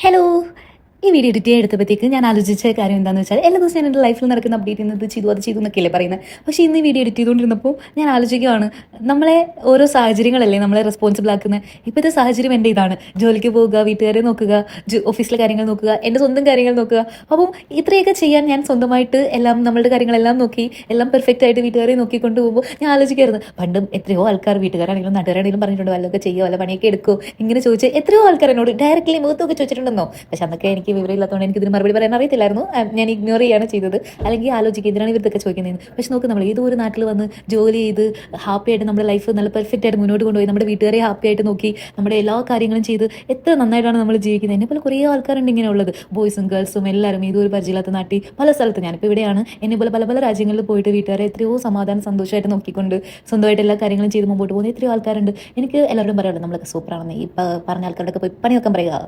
Hello. ഈ video edit എടുത്തപ്പോഴത്തേക്ക് ഞാൻ ആലോചിച്ച കാര്യം എന്താണെന്ന് വെച്ചാൽ എല്ലാ ദിവസവും ഞാൻ എൻ്റെ ലൈഫിൽ നടക്കുന്ന അപ്ഡേറ്റ് ചെയ്യുന്നത് ചെയ്തു എന്നൊക്കെയല്ലേ പറയുന്നത്. പക്ഷേ ഇന്ന് ഈ വീഡിയോ എഡിറ്റ് ചെയ്തുകൊണ്ടിരുന്നപ്പോൾ ഞാൻ ആലോചിക്കുകയാണ്, നമ്മളെ ഓരോ സാഹചര്യങ്ങളല്ലേ നമ്മളെ റെസ്പോൺസിബിൾ ആക്കുന്നത്. ഇപ്പോഴത്തെ സാഹചര്യം എൻ്റെ ഇതാണ്: ജോലിക്ക് പോവുക, വീട്ടുകാരെ നോക്കുക, ഓഫീസിലെ കാര്യങ്ങൾ നോക്കുക, എൻ്റെ സ്വന്തം കാര്യങ്ങൾ നോക്കുക. അപ്പം ഇത്രയൊക്കെ ചെയ്യാൻ ഞാൻ സ്വന്തമായിട്ട് എല്ലാം നമ്മളുടെ കാര്യങ്ങളെല്ലാം നോക്കി എല്ലാം പെർഫെക്റ്റ് ആയിട്ട് വീട്ടുകാരെ നോക്കിക്കൊണ്ട് പോകുമ്പോൾ ഞാൻ ആലോചിക്കായിരുന്നു, പണ്ടും എത്രയോ ആൾക്കാർ വീട്ടുകാരാണെങ്കിലും നാട്ടുകാരാണെങ്കിലും പറഞ്ഞിട്ടുണ്ട് വല്ലതൊക്കെ ചെയ്യുക, വല്ല പണിയൊക്കെ എടുക്കുമോ, ഇങ്ങനെ ചോദിച്ച് എത്രയോ ആൾക്കാർ എന്നോട് ഡയറക്റ്റ്ലി മുഖത്തൊക്കെ ചോദിച്ചിട്ടുണ്ടെന്നോ. പക്ഷെ അന്നൊക്കെ എനിക്ക് വിവരമില്ലാത്തതുകൊണ്ട് എനിക്ക് ഇതിന് മറുപടി പറയാൻ അറിയത്തില്ലായിരുന്നു. ഞാൻ ഇഗ്നോർ ചെയ്യാണ് ചെയ്തത്. അല്ലെങ്കിൽ ആലോചിക്കുക ഇതിനാണ് ഇവരൊക്കെ ചോദിക്കുന്നത്. പക്ഷെ നോക്ക്, നമ്മൾ ഏതോ ഒരു നാട്ടിൽ വന്ന് ജോലി ചെയ്ത് ഹാപ്പി ആയിട്ട് നമ്മുടെ ലൈഫ് നല്ല പെർഫെക്റ്റ് ആയിട്ട് മുന്നോട്ട് കൊണ്ടുപോയി നമ്മുടെ വീട്ടുകാരെ ഹാപ്പി ആയിട്ട് നോക്കി നമ്മുടെ എല്ലാ കാര്യങ്ങളും ചെയ്ത് എത്ര നന്നായിട്ടാണ് നമ്മൾ ജീവിക്കുന്നത്. എന്നെപ്പോലെ കുറേ ആൾക്കാരുണ്ട് ഇങ്ങനെ ഉള്ളത്, ബോയ്സും ഗേൾസും എല്ലാവരും. ഏതോ ഒരു പരിചയമില്ലാത്ത നാട്ടിൽ പല സ്ഥലത്ത്, ഞാനിപ്പോൾ ഇവിടെയാണ്, എന്നെപ്പോലെ പല പല രാജ്യങ്ങളിൽ പോയിട്ട് വീട്ടുകാരെ എത്രയോ സമാധാനം സന്തോഷമായിട്ട് നോക്കിക്കൊണ്ട് സ്വന്തമായിട്ട് എല്ലാ കാര്യങ്ങളും ചെയ്ത് മുമ്പോട്ട് പോകുന്ന എത്രയോ ആൾക്കാരുണ്ട്. എനിക്ക് എല്ലാവരും പറയാറുണ്ട് നമ്മളൊക്കെ സൂപ്പറാണെന്ന്. ഈ പറഞ്ഞ ആൾക്കാരുടെയൊക്കെ പോയി പണി നോക്കാൻ പറയുക.